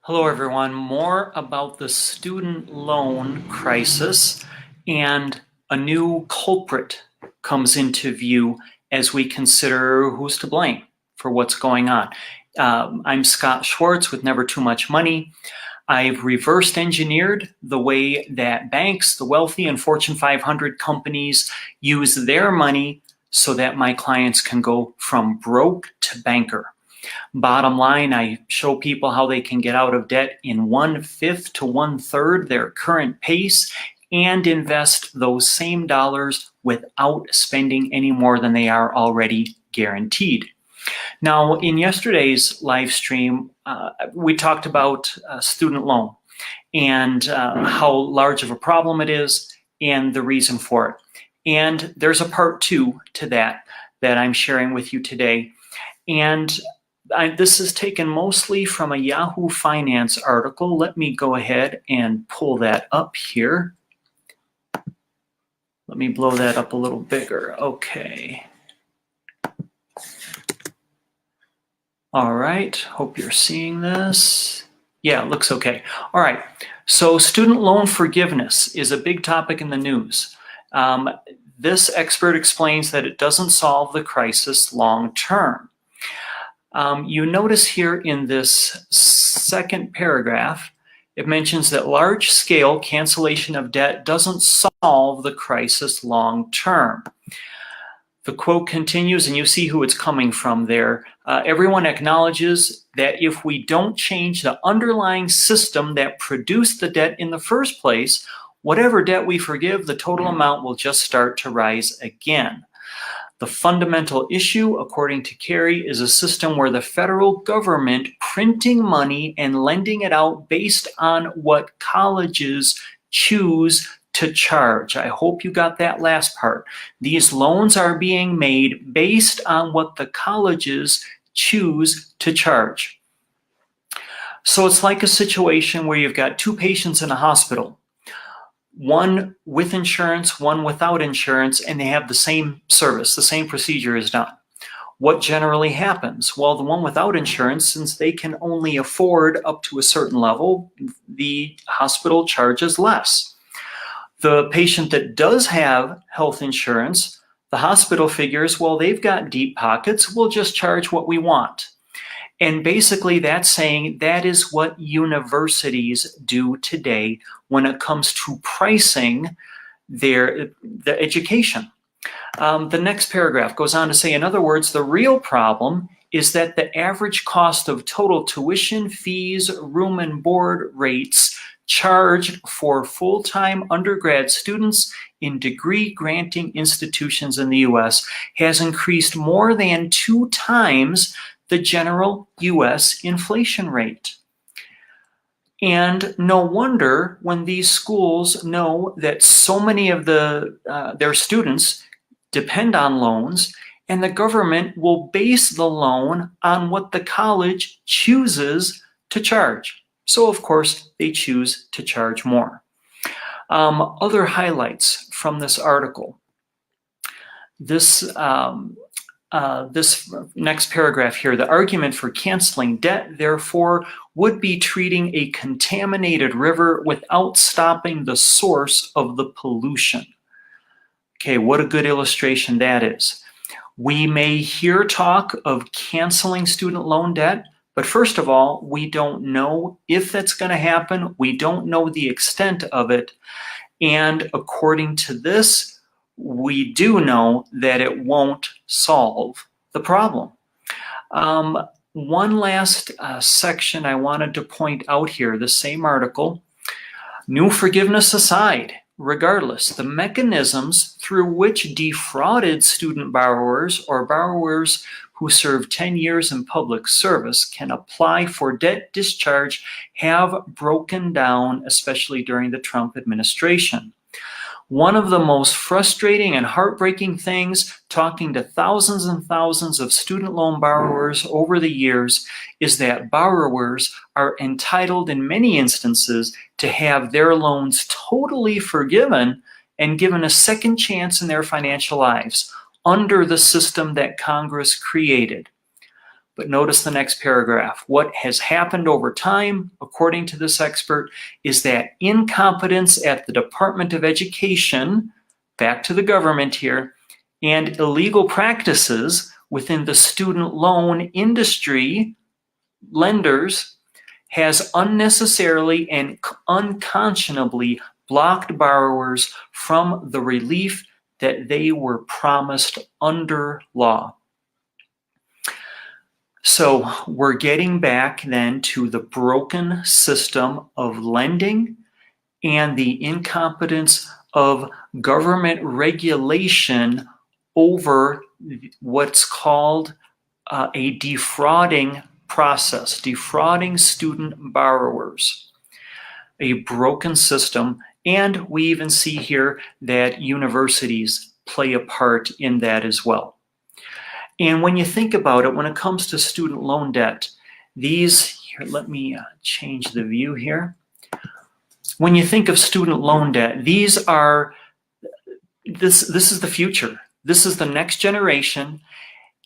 Hello, everyone. More about the student loan crisis, and a new culprit comes into view as we consider who's to blame for what's going on. I'm Scott Schwartz with Never Too Much Money. I've reversed engineered the way that banks, the wealthy, and Fortune 500 companies use their money so that my clients can go from broke to banker. Bottom line, I show people how they can get out of debt in 1/5 to 1/3 their current pace and invest those same dollars without spending any more than they are already guaranteed. Now, in yesterday's live stream, we talked about student loan and how large of a problem it is and the reason for it. And there's a part 2 to that I'm sharing with you today. And this is taken mostly from a Yahoo Finance article. Let me go ahead and pull that up here. Let me blow that up a little bigger. Okay. All right, hope you're seeing this. Yeah, it looks okay. All right, so student loan forgiveness is a big topic in the news. This expert explains that it doesn't solve the crisis long term. You notice here in this second paragraph, it mentions that large-scale cancellation of debt doesn't solve the crisis long term. The quote continues, and you see who it's coming from there. Everyone acknowledges that if we don't change the underlying system that produced the debt in the first place, whatever debt we forgive, the total amount will just start to rise again. The fundamental issue, according to Carey, is a system where the federal government printing money and lending it out based on what colleges choose to charge. I hope you got that last part. These loans are being made based on what the colleges choose to charge. So it's like a situation where you've got 2 patients in a hospital. One with insurance, one without insurance, and they have the same service, the same procedure is done. What generally happens? Well, the one without insurance, since they can only afford up to a certain level, the hospital charges less. The patient that does have health insurance, the hospital figures, well, they've got deep pockets, we'll just charge what we want. And basically that's saying that is what universities do today when it comes to pricing the education. The next paragraph goes on to say, in other words, the real problem is that the average cost of total tuition, fees, room and board rates charged for full-time undergrad students in degree-granting institutions in the U.S. has increased more than 2 times the general U.S. inflation rate. And no wonder when these schools know that so many of their students depend on loans, and the government will base the loan on what the college chooses to charge. So of course, they choose to charge more. Other highlights from this article. This next paragraph here, the argument for canceling debt, therefore, would be treating a contaminated river without stopping the source of the pollution. Okay, what a good illustration that is. We may hear talk of canceling student loan debt, but first of all, we don't know if that's going to happen. We don't know the extent of it. And according to this, we do know that it won't solve the problem. One last section I wanted to point out here, the same article. New forgiveness aside, regardless, the mechanisms through which defrauded student borrowers or borrowers who serve 10 years in public service can apply for debt discharge have broken down, especially during the Trump administration. One of the most frustrating and heartbreaking things, talking to thousands and thousands of student loan borrowers over the years, is that borrowers are entitled in many instances to have their loans totally forgiven and given a second chance in their financial lives under the system that Congress created. But notice the next paragraph. What has happened over time, according to this expert, is that incompetence at the Department of Education, back to the government here, and illegal practices within the student loan industry, lenders, has unnecessarily and unconscionably blocked borrowers from the relief that they were promised under law. So we're getting back then to the broken system of lending and the incompetence of government regulation over what's called a defrauding process, defrauding student borrowers, a broken system. And we even see here that universities play a part in that as well. And when you think about it, when it comes to student loan debt, here, let me change the view here. When you think of student loan debt, this is the future. This is the next generation,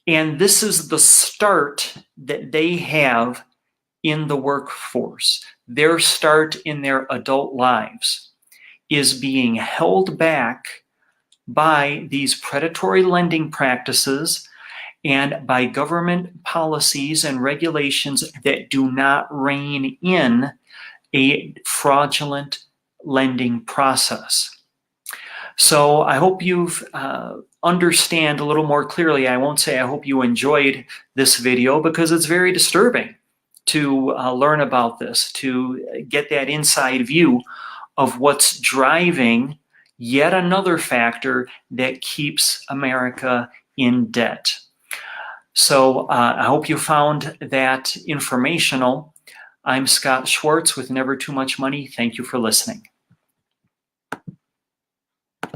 and this is the start that they have in the workforce. Their start in their adult lives is being held back by these predatory lending practices and by government policies and regulations that do not rein in a fraudulent lending process. So I hope you've understand a little more clearly. I won't say I hope you enjoyed this video, because it's very disturbing to learn about this, to get that inside view of what's driving yet another factor that keeps America in debt. So I hope you found that informational. I'm Scott Schwartz with Never Too Much Money. Thank you for listening.